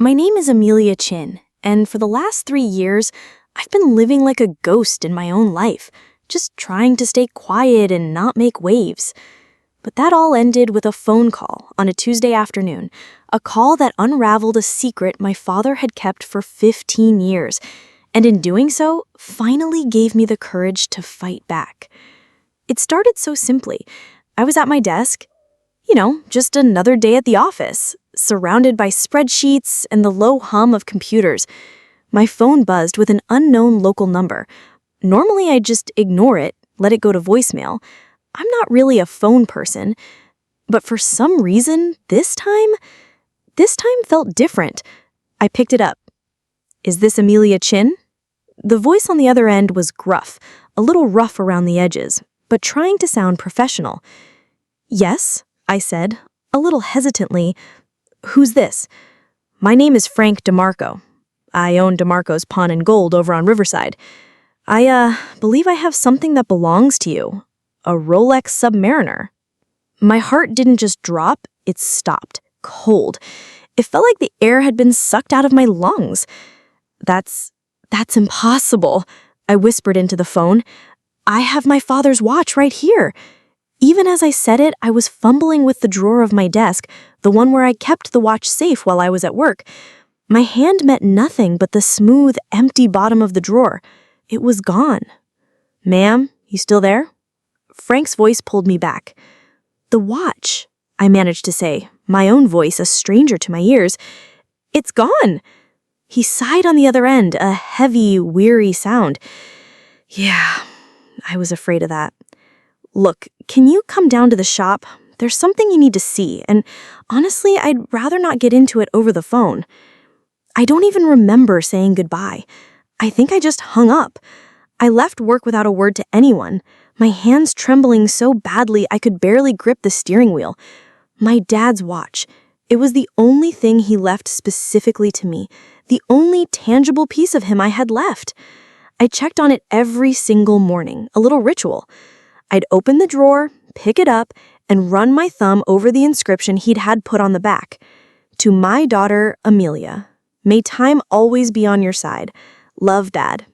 My name is Amelia Chin, and for the last 3 years, I've been living like a ghost in my own life, just trying to stay quiet and not make waves. But that all ended with a phone call on a Tuesday afternoon, a call that unraveled a secret my father had kept for 15 years, and in doing so, finally gave me the courage to fight back. It started so simply. I was at my desk, just another day at the office, surrounded by spreadsheets and the low hum of computers. My phone buzzed with an unknown local number. Normally, I'd just ignore it, let it go to voicemail. I'm not really a phone person. But for some reason, this time felt different. I picked it up. "Is this Amelia Chin?" The voice on the other end was gruff, a little rough around the edges, but trying to sound professional. "Yes," I said, a little hesitantly. "Who's this?" "My name is Frank DeMarco. I own DeMarco's Pawn and Gold over on Riverside. I believe I have something that belongs to you. A Rolex Submariner." My heart didn't just drop, it stopped, cold. It felt like the air had been sucked out of my lungs. That's impossible," I whispered into the phone. "I have my father's watch right here." Even as I said it, I was fumbling with the drawer of my desk, the one where I kept the watch safe while I was at work. My hand met nothing but the smooth, empty bottom of the drawer. It was gone. "Ma'am, you still there?" Frank's voice pulled me back. "The watch," I managed to say, my own voice a stranger to my ears. "It's gone." He sighed on the other end, a heavy, weary sound. "Yeah, I was afraid of that. Look, can you come down to the shop? There's something you need to see, and honestly, I'd rather not get into it over the phone." I don't even remember saying goodbye. I think I just hung up. I left work without a word to anyone, my hands trembling so badly I could barely grip the steering wheel. My dad's watch. It was the only thing he left specifically to me, the only tangible piece of him I had left. I checked on it every single morning, a little ritual. I'd open the drawer, pick it up, and run my thumb over the inscription he'd had put on the back. "To my daughter, Amelia. May time always be on your side. Love, Dad."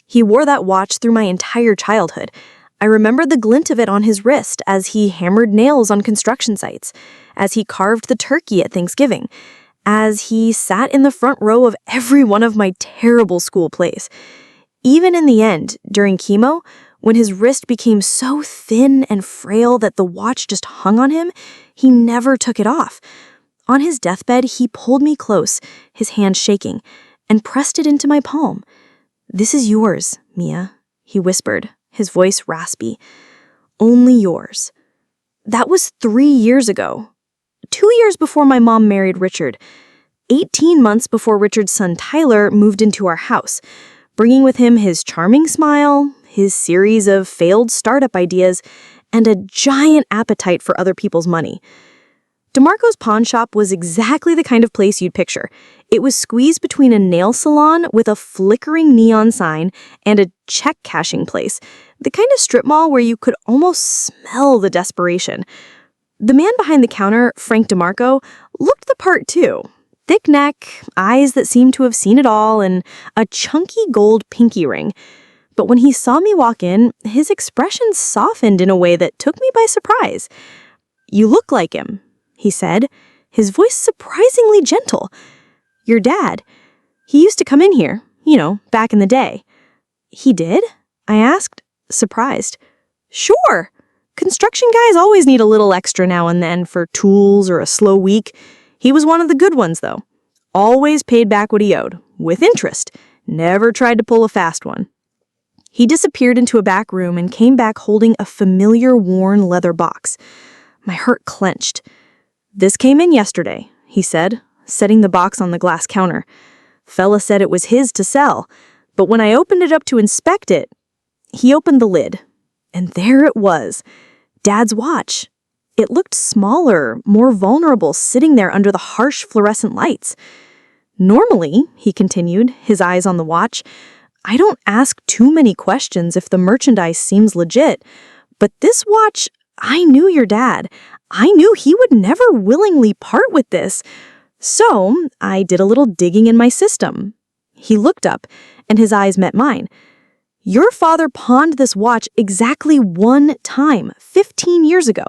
He wore that watch through my entire childhood. I remembered the glint of it on his wrist as he hammered nails on construction sites, as he carved the turkey at Thanksgiving, as he sat in the front row of every one of my terrible school plays. Even in the end, during chemo, when his wrist became so thin and frail that the watch just hung on him, he never took it off. On his deathbed, he pulled me close, his hand shaking, and pressed it into my palm. "This is yours, Mia," he whispered, his voice raspy. "Only yours." That was 3 years ago. 2 years before my mom married Richard. 18 months before Richard's son Tyler moved into our house, bringing with him his charming smile, his series of failed startup ideas, and a giant appetite for other people's money. DeMarco's pawn shop was exactly the kind of place you'd picture. It was squeezed between a nail salon with a flickering neon sign and a check-cashing place, the kind of strip mall where you could almost smell the desperation. The man behind the counter, Frank DeMarco, looked the part too. Thick neck, eyes that seemed to have seen it all, and a chunky gold pinky ring. But when he saw me walk in, his expression softened in a way that took me by surprise. "You look like him," he said, his voice surprisingly gentle. "Your dad. He used to come in here, back in the day." "He did?" I asked, surprised. "Sure. Construction guys always need a little extra now and then for tools or a slow week. He was one of the good ones, though. Always paid back what he owed, with interest. Never tried to pull a fast one." He disappeared into a back room and came back holding a familiar worn leather box. My heart clenched. "This came in yesterday," he said, setting the box on the glass counter. "Fella said it was his to sell, but when I opened it up to inspect it," he opened the lid, and there it was, Dad's watch. It looked smaller, more vulnerable, sitting there under the harsh fluorescent lights. "Normally," he continued, his eyes on the watch, "I don't ask too many questions if the merchandise seems legit, but this watch, I knew your dad. I knew he would never willingly part with this. So I did a little digging in my system. He looked up, and his eyes met mine. Your father pawned this watch exactly one time, 15 years ago.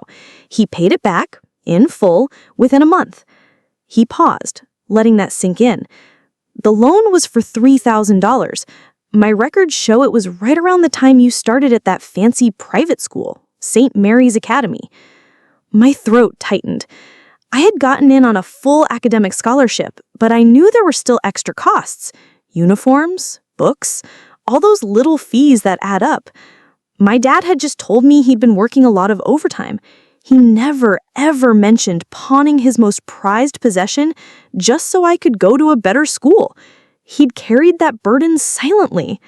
He paid it back, in full, within a month. He paused, letting that sink in. The loan was for $3,000. My records show it was right around the time you started at that fancy private school, St. Mary's Academy. My throat tightened. I had gotten in on a full academic scholarship, but I knew there were still extra costs. Uniforms, books, all those little fees that add up. My dad had just told me he'd been working a lot of overtime. He never, ever mentioned pawning his most prized possession just so I could go to a better school. He'd carried that burden silently.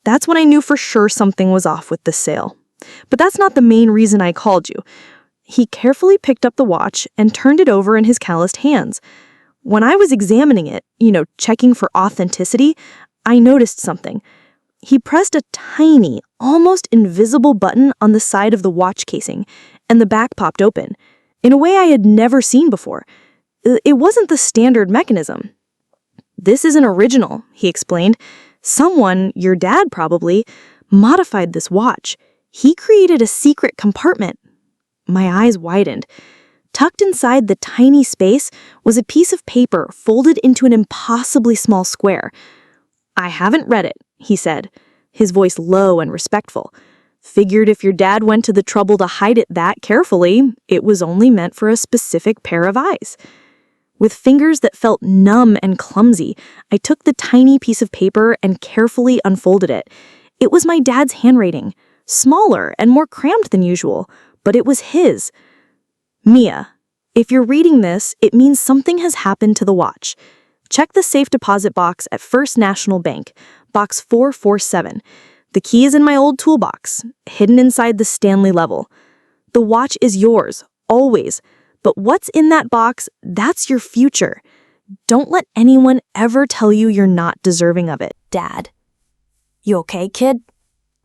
That's when I knew for sure something was off with this sale. But that's not the main reason I called you. He carefully picked up the watch and turned it over in his calloused hands. When I was examining it, checking for authenticity, I noticed something. He pressed a tiny, almost invisible button on the side of the watch casing, and the back popped open, in a way I had never seen before. It wasn't the standard mechanism. This isn't original, he explained. Someone, your dad probably, modified this watch. He created a secret compartment. My eyes widened. Tucked inside the tiny space was a piece of paper folded into an impossibly small square. I haven't read it, he said, his voice low and respectful. Figured if your dad went to the trouble to hide it that carefully, it was only meant for a specific pair of eyes. With fingers that felt numb and clumsy, I took the tiny piece of paper and carefully unfolded it. It was my dad's handwriting, smaller and more cramped than usual, but it was his. Mia, if you're reading this, it means something has happened to the watch. Check the safe deposit box at First National Bank, box 447. The key is in my old toolbox, hidden inside the Stanley level. The watch is yours, always. But what's in that box, that's your future. Don't let anyone ever tell you you're not deserving of it. Dad. You okay, kid?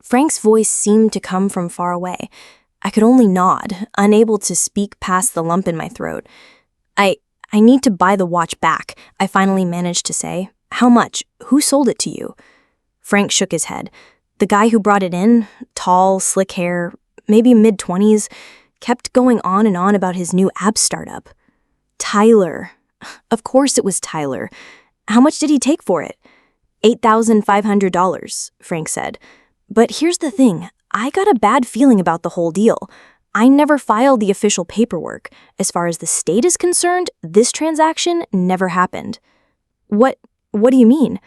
Frank's voice seemed to come from far away. I could only nod, unable to speak past the lump in my throat. I need to buy the watch back, I finally managed to say. How much? Who sold it to you? Frank shook his head. The guy who brought it in, tall, slick hair, maybe mid-20s, kept going on and on about his new app startup. Tyler. Of course it was Tyler. How much did he take for it? $8,500, Frank said. But here's the thing. I got a bad feeling about the whole deal. I never filed the official paperwork. As far as the state is concerned, this transaction never happened. What do you mean?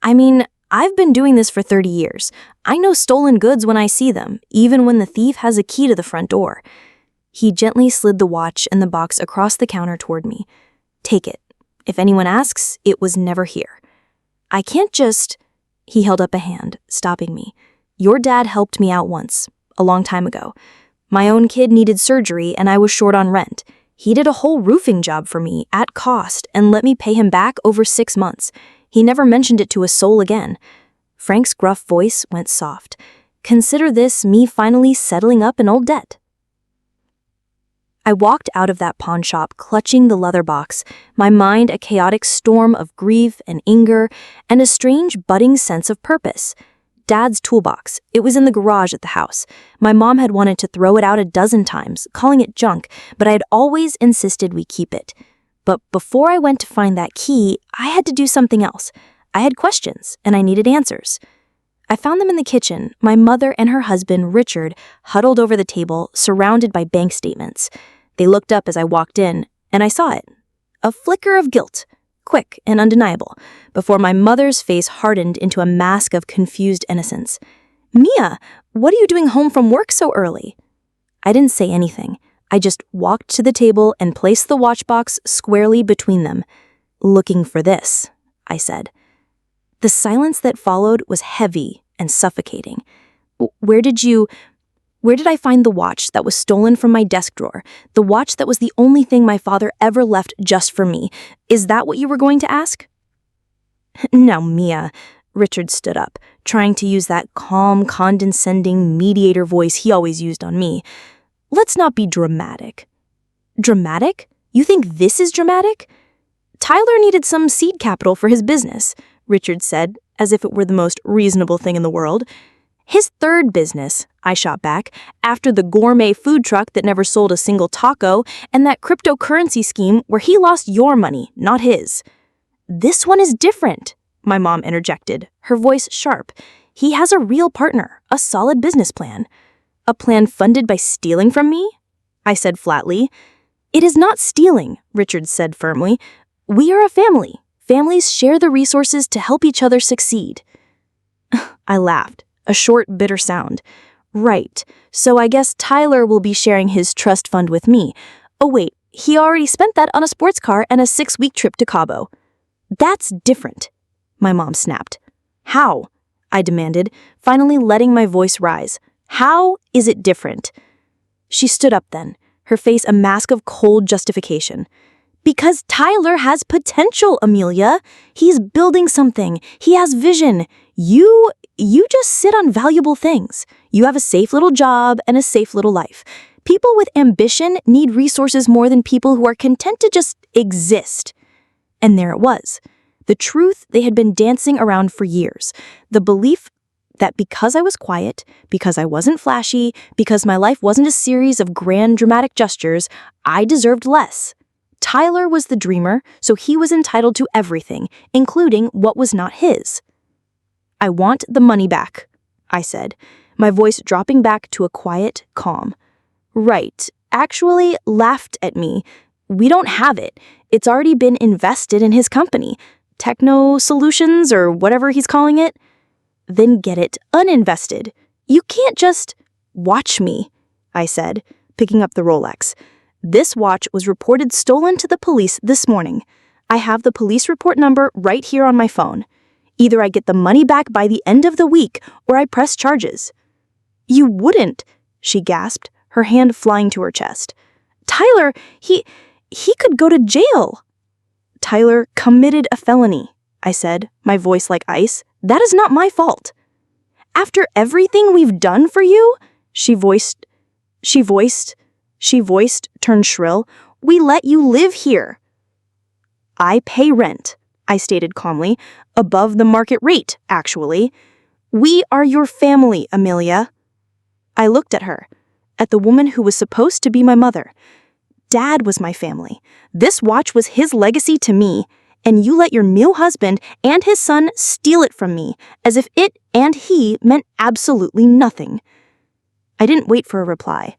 I mean, I've been doing this for 30 years. I know stolen goods when I see them, even when the thief has a key to the front door. He gently slid the watch and the box across the counter toward me. Take it. If anyone asks, it was never here. I can't just... He held up a hand, stopping me. Your dad helped me out once, a long time ago. My own kid needed surgery and I was short on rent. He did a whole roofing job for me, at cost, and let me pay him back over 6 months. He never mentioned it to a soul again. Frank's gruff voice went soft. Consider this me finally settling up an old debt. I walked out of that pawn shop clutching the leather box, my mind a chaotic storm of grief and anger and a strange budding sense of purpose. Dad's toolbox. It was in the garage at the house. My mom had wanted to throw it out a dozen times, calling it junk, but I had always insisted we keep it. But before I went to find that key, I had to do something else. I had questions, and I needed answers. I found them in the kitchen, my mother and her husband, Richard, huddled over the table, surrounded by bank statements. They looked up as I walked in, and I saw it. A flicker of guilt. Quick and undeniable, before my mother's face hardened into a mask of confused innocence. Mia, what are you doing home from work so early? I didn't say anything. I just walked to the table and placed the watch box squarely between them. Looking for this, I said. The silence that followed was heavy and suffocating. Where did I find the watch that was stolen from my desk drawer? The watch that was the only thing my father ever left just for me. Is that what you were going to ask? Now, Mia, Richard stood up, trying to use that calm, condescending mediator voice he always used on me. Let's not be dramatic. Dramatic? You think this is dramatic? Tyler needed some seed capital for his business, Richard said, as if it were the most reasonable thing in the world. His third business, I shot back, after the gourmet food truck that never sold a single taco and that cryptocurrency scheme where he lost your money, not his. This one is different, my mom interjected, her voice sharp. He has a real partner, a solid business plan. A plan funded by stealing from me? I said flatly. It is not stealing, Richard said firmly. We are a family. Families share the resources to help each other succeed. I laughed, a short, bitter sound. Right, so I guess Tyler will be sharing his trust fund with me. Oh wait, he already spent that on a sports car and a 6-week trip to Cabo. That's different, my mom snapped. How? I demanded, finally letting my voice rise. How is it different? She stood up then, her face a mask of cold justification. Because Tyler has potential, Amelia. He's building something. He has vision. You just sit on valuable things. You have a safe little job and a safe little life. People with ambition need resources more than people who are content to just exist. And there it was. The truth they had been dancing around for years. The belief that because I was quiet, because I wasn't flashy, because my life wasn't a series of grand dramatic gestures, I deserved less. Tyler was the dreamer, so he was entitled to everything, including what was not his. I want the money back, I said, my voice dropping back to a quiet calm. Right, actually laughed at me. We don't have it. It's already been invested in his company, Techno Solutions or whatever he's calling it. Then get it uninvested. You can't just watch me, I said, picking up the Rolex. This watch was reported stolen to the police this morning. I have the police report number right here on my phone. Either I get the money back by the end of the week or I press charges. You wouldn't, she gasped, her hand flying to her chest. Tyler, he could go to jail. Tyler committed a felony, I said, my voice like ice. That is not my fault. After everything we've done for you, she voiced, turned shrill, we let you live here. I pay rent, I stated calmly, above the market rate, actually. We are your family, Amelia. I looked at her, at the woman who was supposed to be my mother. Dad was my family. This watch was his legacy to me, and you let your new husband and his son steal it from me, as if it and he meant absolutely nothing. I didn't wait for a reply.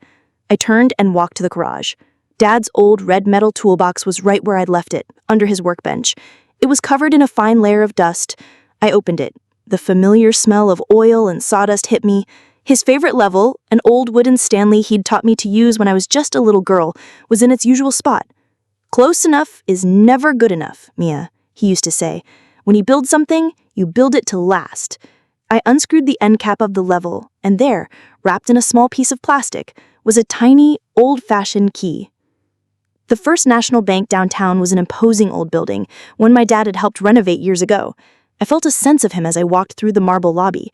I turned and walked to the garage. Dad's old red metal toolbox was right where I'd left it, under his workbench. It was covered in a fine layer of dust. I opened it. The familiar smell of oil and sawdust hit me. His favorite level, an old wooden Stanley he'd taught me to use when I was just a little girl, was in its usual spot. Close enough is never good enough, Mia, he used to say. When you build something, you build it to last. I unscrewed the end cap of the level, and there, wrapped in a small piece of plastic, was a tiny, old-fashioned key. The First National Bank downtown was an imposing old building, one my dad had helped renovate years ago. I felt a sense of him as I walked through the marble lobby.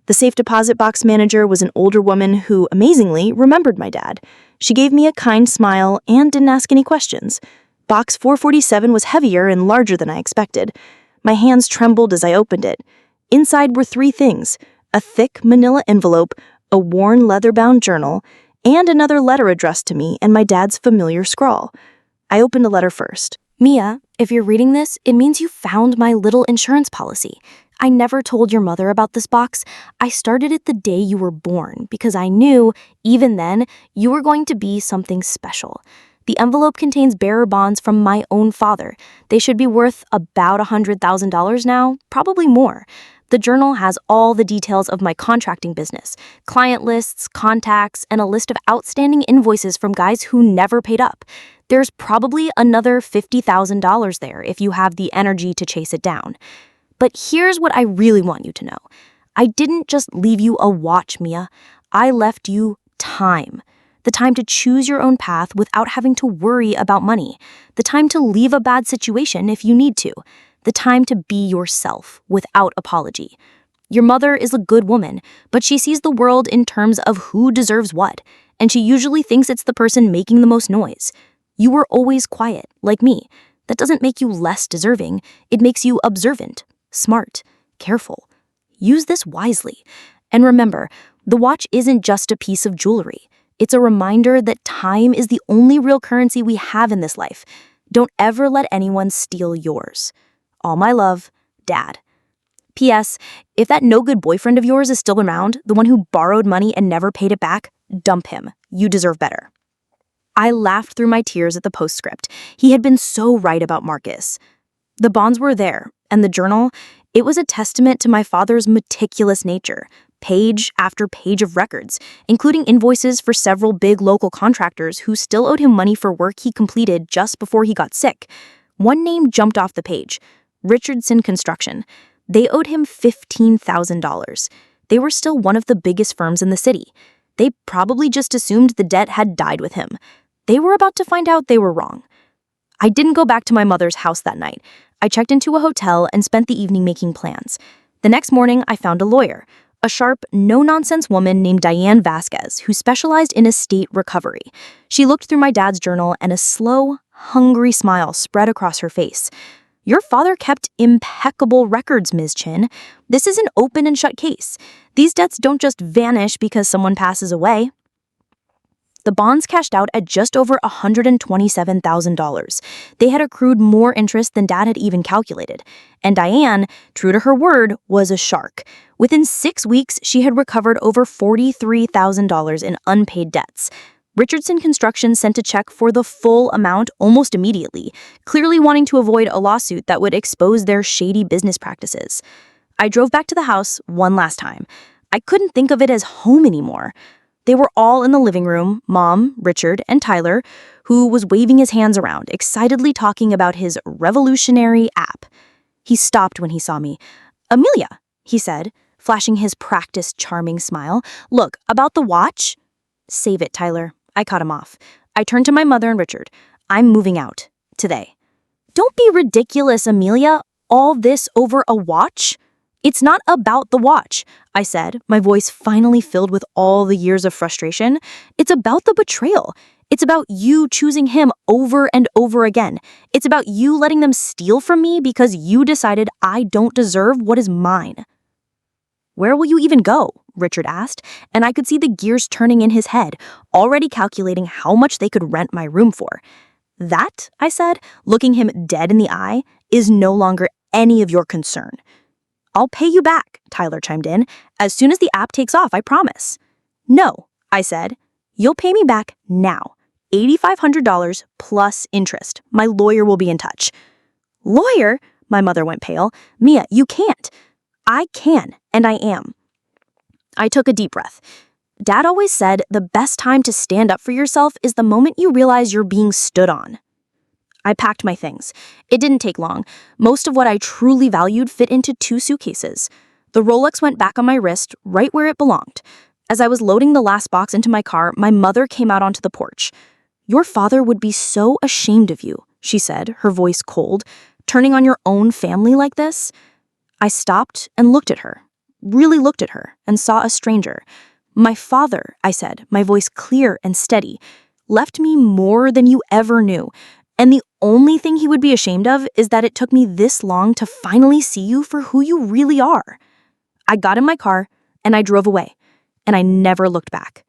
The safe deposit box manager was an older woman who, amazingly, remembered my dad. She gave me a kind smile and didn't ask any questions. Box 447 was heavier and larger than I expected. My hands trembled as I opened it. Inside were 3 things: a thick manila envelope, a worn leather-bound journal, and another letter addressed to me and my dad's familiar scrawl. I opened a letter first. Mia, if you're reading this, it means you found my little insurance policy. I never told your mother about this box. I started it the day you were born because I knew, even then, you were going to be something special. The envelope contains bearer bonds from my own father. They should be worth about $100,000 now, probably more. The journal has all the details of my contracting business, client lists, contacts, and a list of outstanding invoices from guys who never paid up. There's probably another $50,000 there if you have the energy to chase it down. But here's what I really want you to know. I didn't just leave you a watch, Mia. I left you time. The time to choose your own path without having to worry about money. The time to leave a bad situation if you need to. The time to be yourself without apology. Your mother is a good woman, but she sees the world in terms of who deserves what, and she usually thinks it's the person making the most noise. You were always quiet, like me. That doesn't make you less deserving. It makes you observant, smart, careful. Use this wisely. And remember, the watch isn't just a piece of jewelry. It's a reminder that time is the only real currency we have in this life. Don't ever let anyone steal yours. All my love, Dad. P.S. If that no-good boyfriend of yours is still around, the one who borrowed money and never paid it back, dump him. You deserve better. I laughed through my tears at the postscript. He had been so right about Marcus. The bonds were there, and the journal, it was a testament to my father's meticulous nature. Page after page of records, including invoices for several big local contractors who still owed him money for work he completed just before he got sick. One name jumped off the page, Richardson Construction. They owed him $15,000. They were still one of the biggest firms in the city. They probably just assumed the debt had died with him. They were about to find out they were wrong. I didn't go back to my mother's house that night. I checked into a hotel and spent the evening making plans. The next morning, I found a lawyer, a sharp, no-nonsense woman named Diane Vasquez, who specialized in estate recovery. She looked through my dad's journal and a slow, hungry smile spread across her face. Your father kept impeccable records, Ms. Chin. This is an open and shut case. These debts don't just vanish because someone passes away. The bonds cashed out at just over $127,000. They had accrued more interest than Dad had even calculated. And Diane, true to her word, was a shark. Within 6 weeks, she had recovered over $43,000 in unpaid debts. Richardson Construction sent a check for the full amount almost immediately, clearly wanting to avoid a lawsuit that would expose their shady business practices. I drove back to the house one last time. I couldn't think of it as home anymore. They were all in the living room, Mom, Richard, and Tyler, who was waving his hands around, excitedly talking about his revolutionary app. He stopped when he saw me. "Amelia," he said, flashing his practiced charming smile. "Look, about the watch?" "Save it, Tyler." I cut him off. I turned to my mother and Richard. "I'm moving out. Today." "Don't be ridiculous, Amelia. All this over a watch?" "It's not about the watch," I said, my voice finally filled with all the years of frustration. "It's about the betrayal. It's about you choosing him over and over again. It's about you letting them steal from me because you decided I don't deserve what is mine." "Where will you even go?" Richard asked, and I could see the gears turning in his head, already calculating how much they could rent my room for. "That," I said, looking him dead in the eye, "is no longer any of your concern." "I'll pay you back," Tyler chimed in. "As soon as the app takes off, I promise." "No," I said. "You'll pay me back now. $8,500 plus interest. My lawyer will be in touch." "Lawyer?" My mother went pale. "Mia, you can't." "I can, and I am." I took a deep breath. Dad always said the best time to stand up for yourself is the moment you realize you're being stood on. I packed my things. It didn't take long. Most of what I truly valued fit into 2 suitcases. The Rolex went back on my wrist, right where it belonged. As I was loading the last box into my car, my mother came out onto the porch. "Your father would be so ashamed of you," she said, her voice cold. "Turning on your own family like this?" I stopped and looked at her, really looked at her, and saw a stranger. "My father," I said, my voice clear and steady, "left me more than you ever knew. And the only thing he would be ashamed of is that it took me this long to finally see you for who you really are." I got in my car, and I drove away, and I never looked back.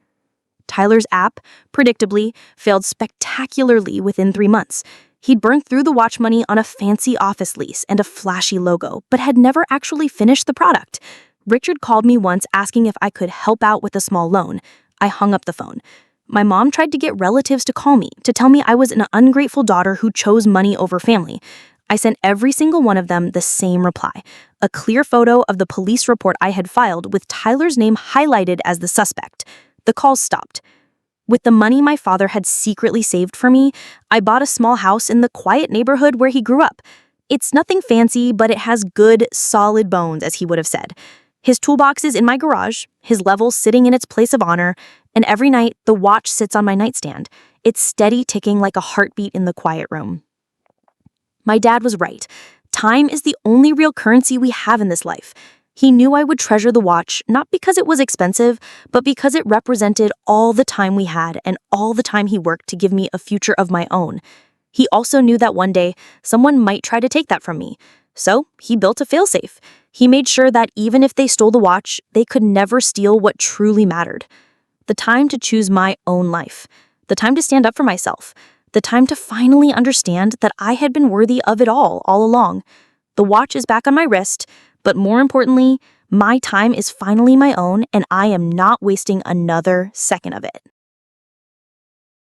Tyler's app, predictably, failed spectacularly within 3 months. He'd burned through the watch money on a fancy office lease and a flashy logo, but had never actually finished the product. Richard called me once asking if I could help out with a small loan. I hung up the phone. My mom tried to get relatives to call me, to tell me I was an ungrateful daughter who chose money over family. I sent every single one of them the same reply, a clear photo of the police report I had filed with Tyler's name highlighted as the suspect. The calls stopped. With the money my father had secretly saved for me, I bought a small house in the quiet neighborhood where he grew up. It's nothing fancy, but it has good, solid bones, as he would have said. His toolbox is in my garage, his level sitting in its place of honor, and every night the watch sits on my nightstand. It's steady ticking like a heartbeat in the quiet room. My dad was right. Time is the only real currency we have in this life. He knew I would treasure the watch, not because it was expensive, but because it represented all the time we had and all the time he worked to give me a future of my own. He also knew that one day, someone might try to take that from me. So he built a failsafe. He made sure that even if they stole the watch, they could never steal what truly mattered. The time to choose my own life. The time to stand up for myself. The time to finally understand that I had been worthy of it all along. The watch is back on my wrist, but more importantly, my time is finally my own and I am not wasting another second of it.